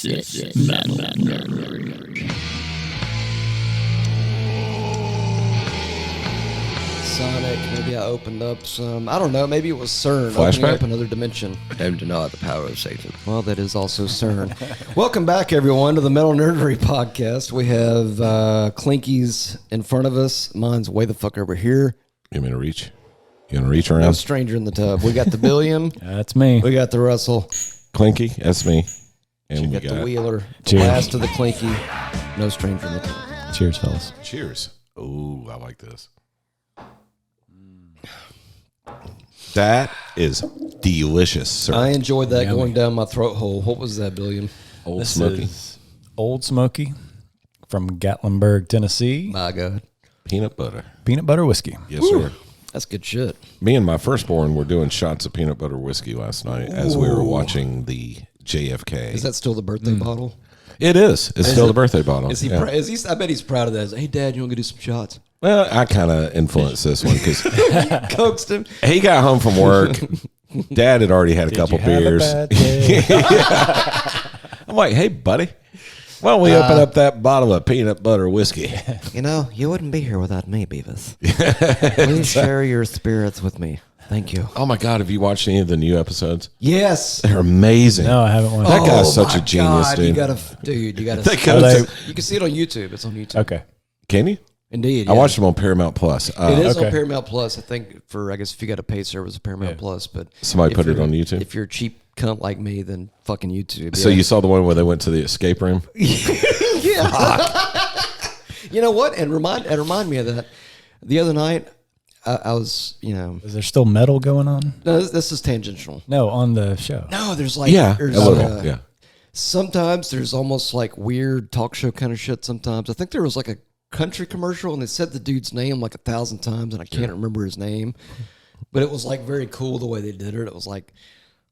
It's Metal Nerdery. Sonic, maybe I opened up some, I don't know, maybe it was CERN Flashback? opening up another dimension. Don't deny the power of Satan. Well, that is also CERN. Welcome back, everyone, to the Metal Nerdery podcast. We have Clinkies in front of us. Mine's way the fuck over here. You want me to reach? You want to reach around? No stranger in the tub. We got the Billiam. That's me. We got the Russell. Clinky, that's me. And We we got the Wheeler. The Cheers. last of the Clinky. No stranger in the tub. Cheers, fellas. Cheers. Ooh, I like this. That is delicious, sir. I enjoyed that Yummy. going down my throat hole. What was that, Billiam? Old This Smoky. is Old Smoky from Gatlinburg, Tennessee. My God. Peanut butter. Peanut butter whiskey. Yes, sir. That's good shit. Me and my firstborn were doing shots of peanut butter whiskey last night as we were watching the JFK. Is that still the birthday bottle? It is. It's still the birthday bottle. Is he? Yeah. Is he? I bet he's proud of that. Hey, Dad, you want to go do some shots? Well, I kind of influenced this one because Coaxed him. he got home from work. Dad had already had a couple you have a beers. bad day? I'm like, hey, buddy, why don't we open up that bottle of peanut butter whiskey? You know, you wouldn't be here without me, Beavis. Please share your spirits with me. Thank you. Oh, my God. Have you watched any of the new episodes? Yes. They're amazing. No, I haven't watched That it. guy's such my a genius, God, dude. You gotta, dude. You gotta. That see goes- Are it. You can see it on YouTube. It's on YouTube. Okay. Can you? Indeed. I yeah. watched them on Paramount Plus. It is on Okay. Paramount Plus. I think I guess if you got a paid service, Paramount Plus. But Somebody if put it you're- on YouTube? If you're a cheap cunt like me, then fucking YouTube. So yeah. you saw the one where they went to the escape room? You know what? And remind me of that. The other night, I was, Is there still metal going on? no, this is tangential. No, on the show. No, there's like Yeah, there's, a little. Yeah. Sometimes there's almost like weird talk show kind of shit. Sometimes I think there was like a country commercial and they said the dude's name like 1,000 times and I can't remember his name, but it was like very cool the way they did it. It was like,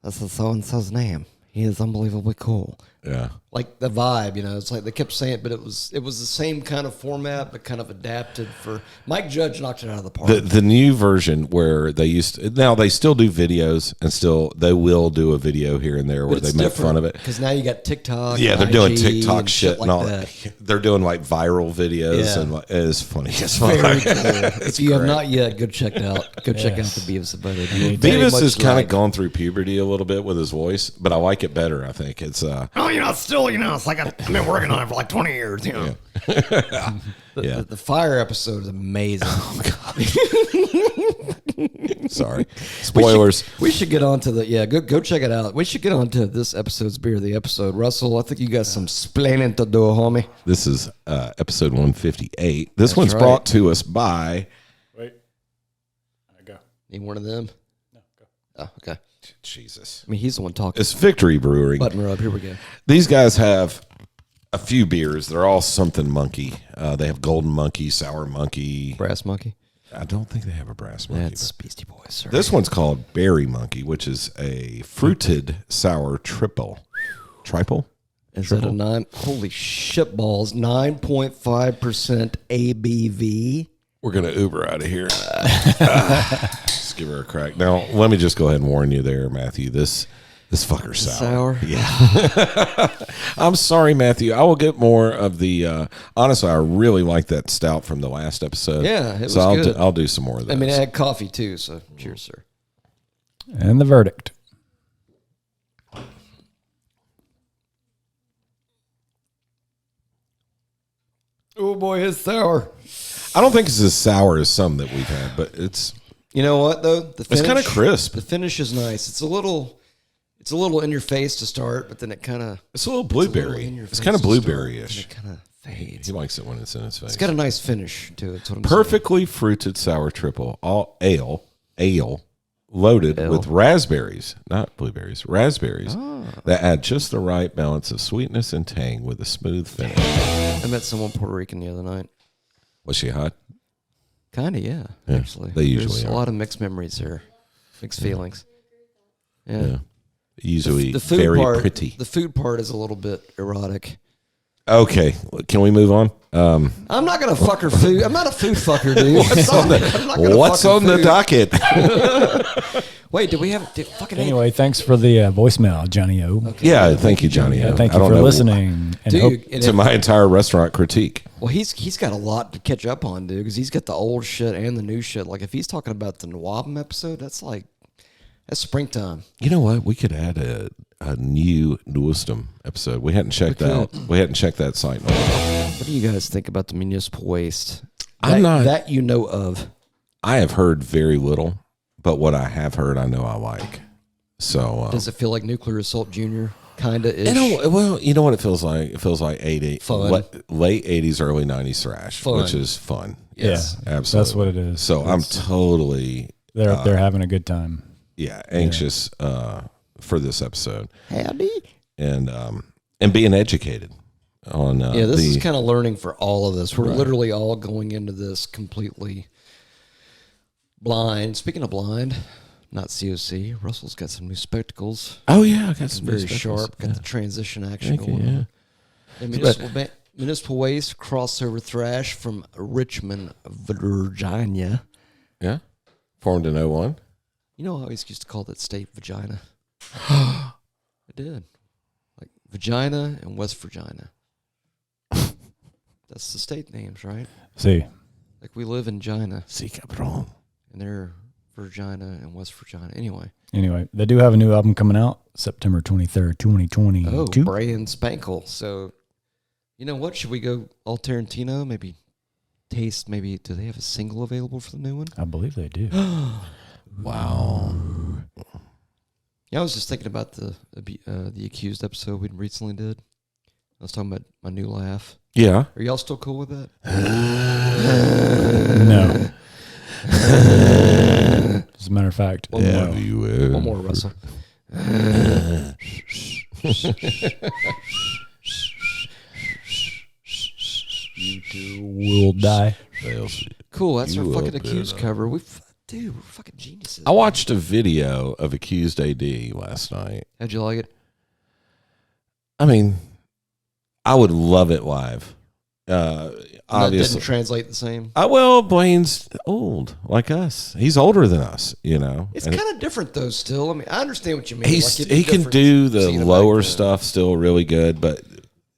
that's the so and so's name. He is unbelievably cool. Yeah. Like the vibe, it's like they kept saying it, but it was the same kind of format, but kind of adapted for Mike Judge knocked it out of the park. The new version where they used to, now they still do videos and still they will do a video here and there where they make fun of it. because now you got TikTok. Yeah, and they're doing IG TikTok and shit and all that. that. They're doing like viral videos Yeah. and it's funny. It's Very funny. cool. If you have great. not yet, go check out. Go check out the Beavis and Butthead. Very Beavis much has kind like- of gone through puberty a little bit with his voice, but I like it better. I think it's Oh, still, it's like I've been working on it for like 20 years, yeah. The fire episode is amazing. Sorry, spoilers. We should get on to go check it out. We should get on to this episode's beer of the episode. Russell, I think you got some splaining to do, homie. This is episode 158. This one's right. brought to us by. Wait. I go. Need one of them? No, go. Oh, okay. Jesus, I mean, he's the one talking. it's Victory Brewing. Button her up. Here we go. These guys have a few beers. They're all something monkey. They have Golden Monkey, Sour Monkey. Brass Monkey. I don't think they have a Brass Monkey. That's Beastie Boys, sir. This one's called Berry Monkey, which is a fruited sour triple. Triple? Is that a 9? Holy shit balls. 9.5% ABV. We're going to Uber out of here. Let's give her a crack. Now, let me just go ahead and warn you there, Matthew. This fucker's sour. Sour? Yeah. I'm sorry, Matthew. I will get more of the. Honestly, I really like that stout from the last episode. Yeah, it was so good. I'll do some more of those. I mean, I had coffee too, so cheers, sir. And the verdict. Oh boy, it's sour. I don't think it's as sour as some that we've had, but it's You know what though? The it's kind of finish- crisp. The finish is nice. It's a little in your face to start, but then it kind of It's a little blueberry. It's kind of blueberry-ish. It kind of fades. He likes it when it's in his face. It's got a nice finish to it. That's what I'm Perfectly fruited sour triple, all ale, loaded with raspberries, not blueberries, raspberries that add just the right balance of sweetness and tang with a smooth finish. saying. I met someone Puerto Rican the other night. Was she hot? Kind of, yeah. Yeah, Actually, they usually There's are. a lot of mixed memories there, mixed feelings. Yeah. Yeah. Usually The food very part, pretty. The food part is a little bit erotic. Okay, can we move on? I'm not gonna fuck her food. I'm not a food fucker, dude. What's on I'm not gonna What's fuck her on the food. docket? Wait, did we have fucking Anyway, thanks for the voicemail, Johnny O. Okay. Yeah, thank you, Johnny. Yeah, O. thank I you don't for know listening. And Dude, hope, and to if- my entire restaurant critique. well, he's got a lot to catch up on, dude, because he's got the old shit and the new shit. Like, if he's talking about the W.A.P episode, that's springtime. You know what? We could add a new wisdom episode. We hadn't checked out. We hadn't checked that site in a while. What do you guys think about the municipal waste? I'm not- that you know of. I have heard very little, but what I have heard, I know I like. So Does it feel like Nuclear Assault Jr. kind of ish? you know what it feels like? It feels like Fun. late 80s, early 90s thrash, Fun. which is fun. Yes. yeah, Absolutely. that's what it is. So I'm totally They're up there having a good time. anxious for this episode Howdy. and being educated on This is kind of learning for all of us. We're literally all going into this completely blind. Speaking of blind, not COC. Russell's got some new spectacles. Oh yeah, I got some Very new spectacles. sharp. Got the transition action Thank you, going yeah. on. And municipal waste crossover thrash from Richmond, Virginia. Yeah, formed in 01. You know, I always used to call that state vagina. I did. Like Vagina and West Virginia. That's the state names, right? See, Like we live in Gina, See, cabrón. and they're Virginia and West Virginia. anyway, they do have a new album coming out September 23rd, 2022. Oh, Brian Spankle. So, you know what? Should we go all Tarantino? Maybe taste, do they have a single available for the new one? I believe they do. Wow. Yeah, I was just thinking about the Accused episode we recently did. I was talking about my new laugh. Yeah. Are y'all still cool with that? No. As a matter of fact, One no. more. You will. One more, Russell. You two will die. Cool, that's You our fucking will do Accused that. cover. Dude, we're fucking geniuses. I watched a video of Accused AD last night. How'd you like it? I mean, I would love it live. That Obviously. didn't translate the same. Well, Blaine's old, like us. He's older than us, you know. It's And kind of different though. Still, I mean, I understand what you mean. he's, Like, it'd be he can different do the seeing it back lower then. stuff still really good, but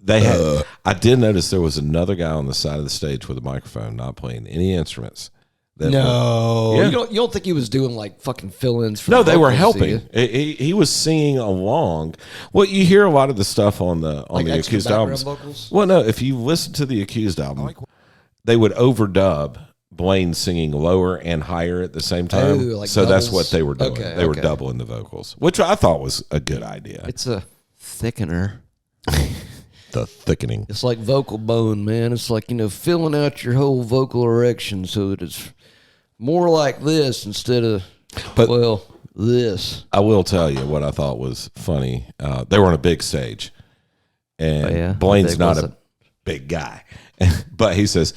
they had. I did notice there was another guy on the side of the stage with a microphone, not playing any instruments. that No, Yeah. you don't think he was doing like fucking fill-ins? For No, the they were vocals, do helping. you? He was singing along. Well, you hear a lot of the stuff on the Like extra Accused background albums. vocals? Well, no, if you listen to the Accused album, they would overdub Blaine singing lower and higher at the same time. Oh, like so that's doubles? what they were doing. Okay, they were okay. doubling the vocals, which I thought was a good idea. It's a thickener. The thickening. It's like vocal bone, man. It's like, filling out your whole vocal erection so that it's more like this instead of, this. I will tell you what I thought was funny. They were on a big stage, and Oh, yeah? Blaine's How big not was a it? big guy, but he says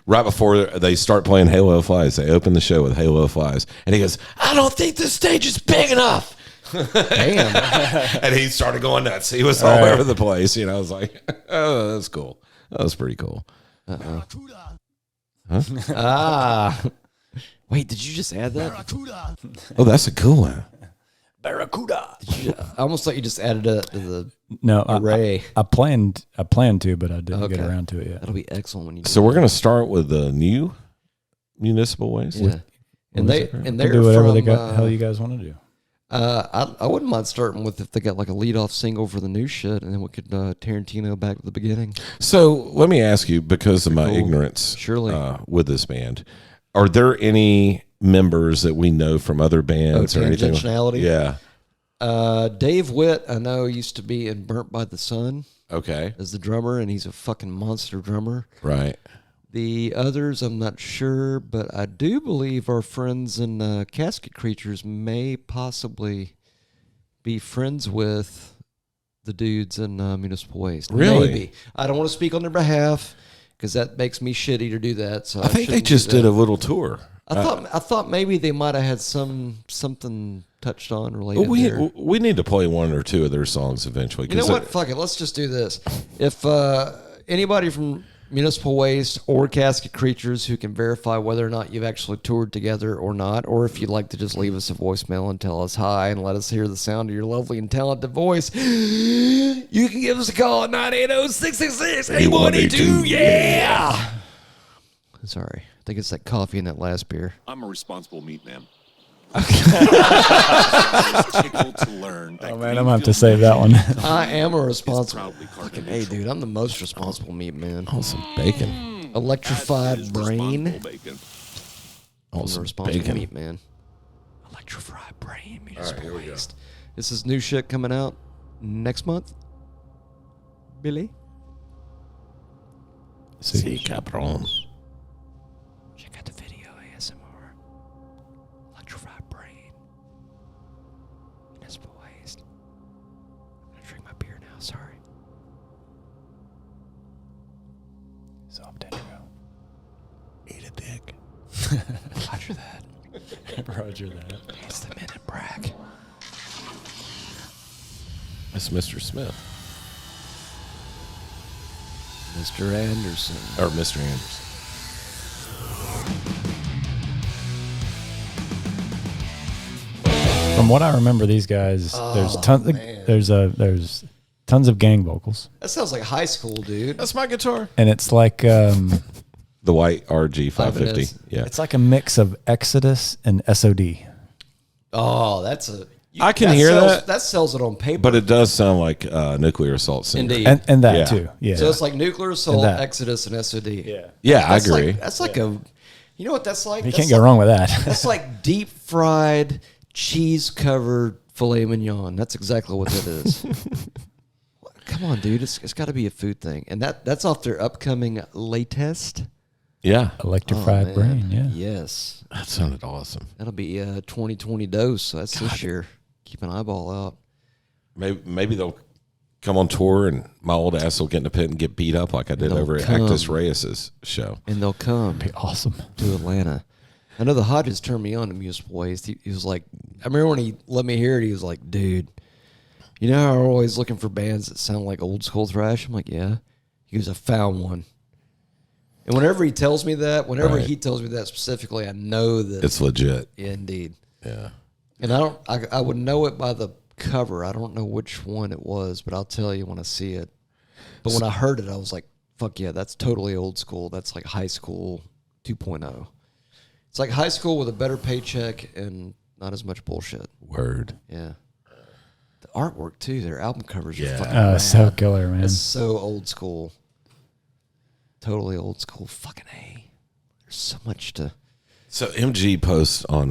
right before they start playing Halo Flies, they open the show with Halo Flies, and he goes, "I don't think this stage is big enough." Damn. And he started going nuts. He was all over the place. I was like, "Oh, that's cool. That was pretty cool." Ah. Wait, did you just add that? Oh, that's a cool one. Barracuda. I almost thought you just added that to the No, array. I planned to, but I didn't get Okay. around to it yet. That'll be excellent when you do So we're gonna start with the new municipal waste. Yeah. And they're Do whatever from, hell you guys want to do. I wouldn't mind starting with if they got like a lead-off single for the new shit, and then we could Tarantino back to the beginning. So let me ask you, because of my Cool. ignorance, Surely. with this band, are there any members that we know from other bands or anything? Tangentiality? Yeah. Dave Witt, I know, used to be in Burnt by the Sun Okay. as the drummer, and he's a fucking monster drummer. Right. The others, I'm not sure, but I do believe our friends in Casket Creatures may possibly be friends with the dudes in Municipal Waste. Really? Maybe. I don't want to speak on their behalf because that makes me shitty to do that. So I think they shouldn't do just that. did a little tour. I thought maybe they might have had something touched on related there. We need to play one or two of their songs eventually. You know what? Fuck it. Let's just do this. If anybody from Municipal Waste or Casket Creatures, who can verify whether or not you've actually toured together or not, or if you'd like to just leave us a voicemail and tell us hi and let us hear the sound of your lovely and talented voice, you can give us a call at 980-666-8182. Yeah! Sorry. I think it's that coffee in that last beer. I'm a responsible meat man. Oh man, I'm gonna have to save that one. I am a responsible. Hey, dude, I'm the most responsible meat man. Oh, some bacon. Electrified brain. Oh, I'm a some responsible bacon. meat man. Electrified brain. Municipal Waste. This is new shit coming out next month. Billy. Sí, cabrón. Check out the video ASMR. Electrified brain. Municipal Waste. I'm gonna drink my beer now. Sorry. Soft intro. Eat a dick. Roger that. Roger that. It's the Men in Black. It's Mr. Smith. Mr. Anderson. Or Mr. Anderson. From what I remember, these guys, there's tons of gang vocals, That sounds like high school, dude. That's my guitar. and it's like The white RG 550. It is. Yeah. it's like a mix of Exodus and SOD. Oh, that's a. I can hear sells, that. That sells it on paper. But it does sound like Nuclear Assault Singer. Indeed. And that Yeah. too. Yeah. So it's like Nuclear Assault, that. Exodus, and SOD. yeah. Yeah, That's I agree. That's like a. You know what that's like? You That's can't go like- wrong with that. That's like deep fried, cheese covered filet mignon. That's exactly what that is. Come on, dude. It's got to be a food thing. And that's off their upcoming latest. Yeah. Electrified Oh, man. brain. Yeah. Yes. That sounded awesome. That'll be a 2020 dose. So that's this year. Keep an eyeball out. Maybe they'll come on tour and my old ass will get in the pit and get beat up like I did They'll over at come. Actus Reyes's show. And they'll come Be awesome. to Atlanta. I know the Hodges turned me on to Municipal Waste. He was like, I remember when he let me hear it, he was like, dude, you know how I'm always looking for bands that sound like old school thrash? I'm like, yeah. He goes, I found one. And whenever he tells me that, Right. he tells me that specifically, I know that It's legit. yeah, indeed. Yeah. And I would know it by the cover. I don't know which one it was, but I'll tell you when I see it. But when I heard it, I was like, fuck yeah, that's totally old school. That's like high school 2.0. It's like high school with a better paycheck and not as much bullshit. Word. Yeah. The artwork too, their album covers are Yeah. fucking Oh, rad. so killer, man. It's so old school. Totally old school. Fucking A. There's so much to So MG posts on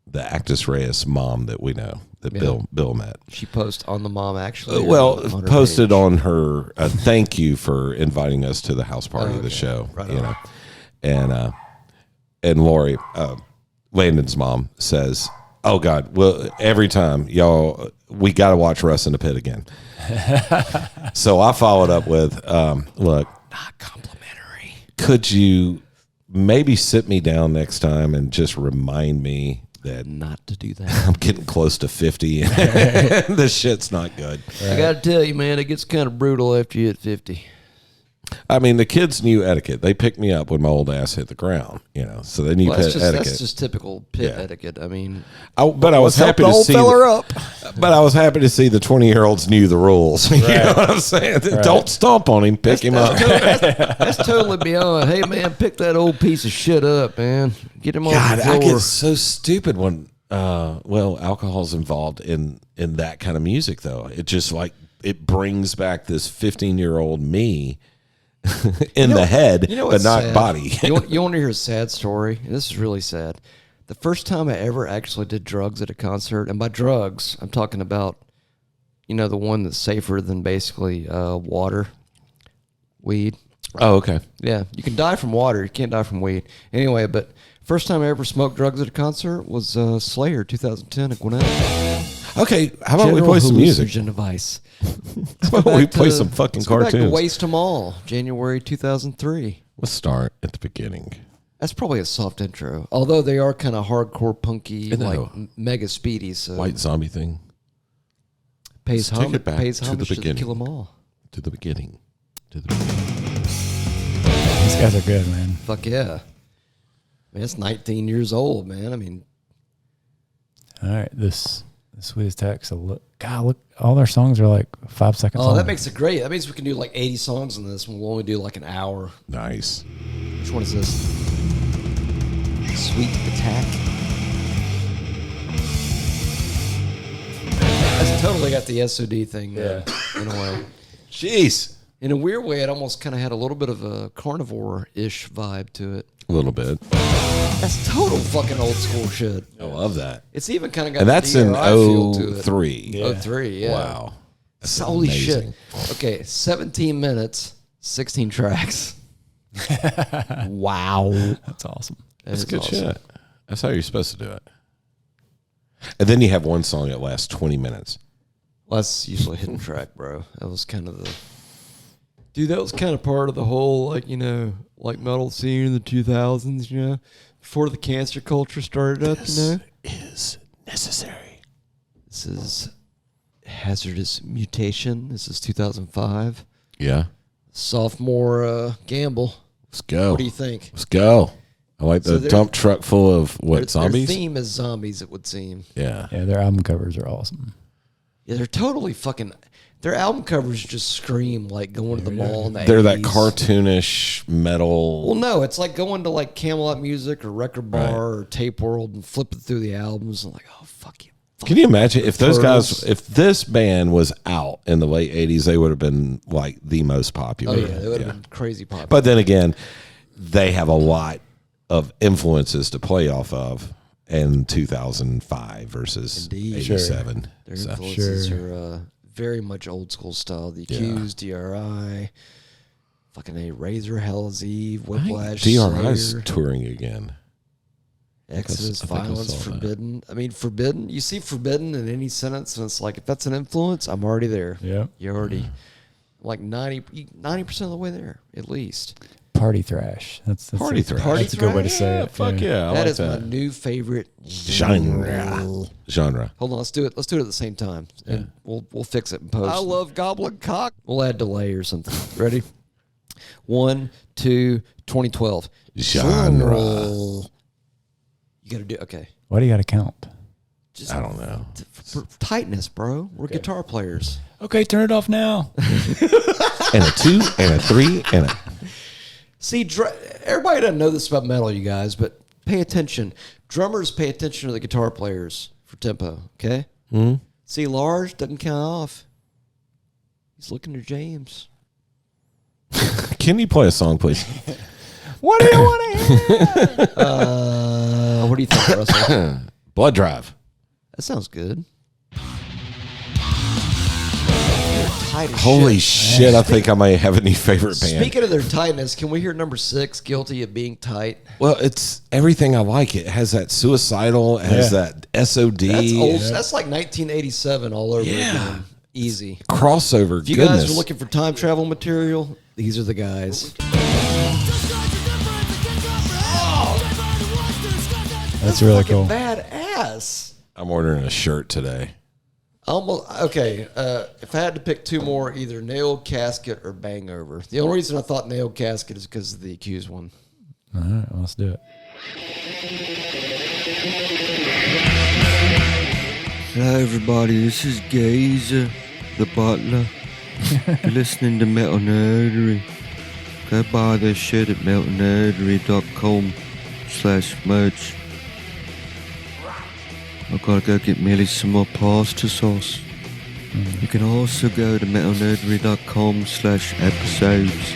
the Actus Reyes mom that we know that Yeah. Bill met. she posts on the mom actually. Well, on her posted page. on her thank you for inviting us to the house party of the okay. show. Right you on. know, and Lori, Landon's mom says, "Oh God, well every time y'all, we got to watch Russ in the Pit again." So I followed up with, "Look, Not complimentary. could you maybe sit me down next time and just remind me that Not to do that. I'm getting close to 50 and this shit's not good." I gotta tell you, man, it gets kind of brutal after you hit 50. I mean, the kids knew etiquette. They picked me up when my old ass hit the ground, so they knew Well, that's etiquette. just typical pit Yeah. etiquette. I mean, But I was happy to see. But I was happy to see the 20-year-olds knew the rules. You know what I'm saying? Don't stomp on him. Pick him up. that's totally beyond. Hey, man, pick that old piece of shit up, man. Get him off God, the I floor. get so stupid when alcohol's involved in that kind of music. Though it just it brings back this 15-year-old me. in the head, You know but what's not sad? body. you want to hear a sad story? This is really sad. The first time I ever actually did drugs at a concert, and by drugs, I'm talking about, the one that's safer than basically water, weed. Oh, okay. Yeah, you can die from water. You can't die from weed. Anyway, but first time I ever smoked drugs at a concert was Slayer 2010 at Gwinnett. Okay, how about we General play some music? hallucinogen device. How about we play some fucking let's go back to cartoons? Waste 'Em All, January 2003. Let's start at the beginning. That's probably a soft intro. Although they are kind of hardcore, punky, I know. like mega speedy. So White zombie thing. pays Let's take homage, it back pays to the homage to beginning. Kill 'Em All. To the beginning. To the beginning. These guys are good, man. Fuck yeah. I mean, it's 19 years old, man. I mean, All right, this sweetest text. God, look, all their songs are like 5 seconds. oh, long. that makes it great. That means we can do like 80 songs in this one. We'll only do like an hour. Nice. Which one is this? Sweet Attack. That's totally got the SOD thing there, in a way. Jeez. In a weird way, it almost kind of had a little bit of a carnivore-ish vibe to it. A little bit. That's total fucking old school shit. I love that. It's even kind of got And that's the in DRI feel to it. 03. Yeah. 03, yeah. Wow. That's Holy amazing. shit. Okay, 17 minutes, 16 tracks. Wow. That's awesome. That's is good awesome. shit. That's how you're supposed to do it. And then you have one song that lasts 20 minutes. Well, that's usually a hidden track, bro. That was kind of the... Dude, that was kind of part of the whole, like, you know, like metal scene in the 2000s, you know? Before the cancer culture started up, you know? Is necessary. This is Hazardous Mutation. This is 2005. Yeah. Sophomore Gamble. Let's go. What do you think? Let's go. I like So the dump truck full of what, zombies? Their theme is zombies, it would seem. Yeah. Yeah, their album covers are awesome. Yeah, they're totally fucking... Their album covers just scream like going to the mall in the They're 80s. that cartoonish metal. Well, no, it's like going to like Camelot Music or Record Bar or Tape World and flipping through the albums and like, oh, fuck you. Can you imagine if those Turtles. guys, if this band was out in the late 80s, they would have been like the most popular. Oh, yeah, they would have been crazy popular. But then again, they have a lot of influences to play off of in 2005 versus Indeed. 87. Their So, influences are very much old school style. The Accused, DRI, fucking A, Razor, Hell's Eve, Whiplash, DRI's Slayer, touring again. Exodus, I think I Violence, saw that. Forbidden. I mean, Forbidden, you see Forbidden in any sentence, and it's like, if that's an influence, I'm already there. Yeah. You're already like 90% of the way there, at least. Party thrash. That's Party thrash. Party That's a good way to thrash? say it. Fuck yeah. I That like is that. my new favorite Genre. Hold on, let's do it. Let's do it at the same time, and we'll fix it in post. I love goblin cock. We'll add delay or something. Ready? 1, 2, 2012. Genre. You got to do okay. Why do you got to count? Just I don't know. for tightness, bro. We're guitar players. Okay, turn it off now. And a 2 and a 3 and a. See, everybody doesn't know this about metal, you guys, but pay attention. Drummers pay attention to the guitar players for tempo. Okay. Hmm? See, Lars doesn't count off. He's looking to James. Can you play a song, please? What do you want to hear? What do you think, Russell? Blood Drive. That sounds good. Tight as Holy shit. shit! I think I may have a new favorite band. Speaking of their tightness, can we hear number 6, Guilty of Being Tight? Well, it's everything I like. It has that suicidal, it has that SOD. That's old. That's like 1987 all over again. Easy. crossover. If you goodness. guys are looking for time travel material, these are the guys. That's really Fucking cool. badass. I'm ordering a shirt today. Almost okay. If I had to pick two more, either Nailed Casket or Bang Over. The only reason I thought Nailed Casket is because of the Accused one. All right, well, let's do it. Hello, everybody. This is Gazer, the butler. You're listening to Metal Nerdery. Go buy their shit at metalnerdery.com/merch. I've got to go get Millie some more pasta sauce. You can also go to metalnerdery.com/episodes,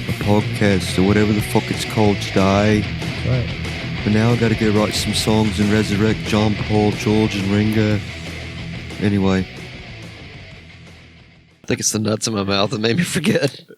a podcast, or whatever the fuck it's called today. Right. But now I gotta go write some songs and resurrect John, Paul, George, and Ringo. Anyway. I think it's the nuts in my mouth that made me forget.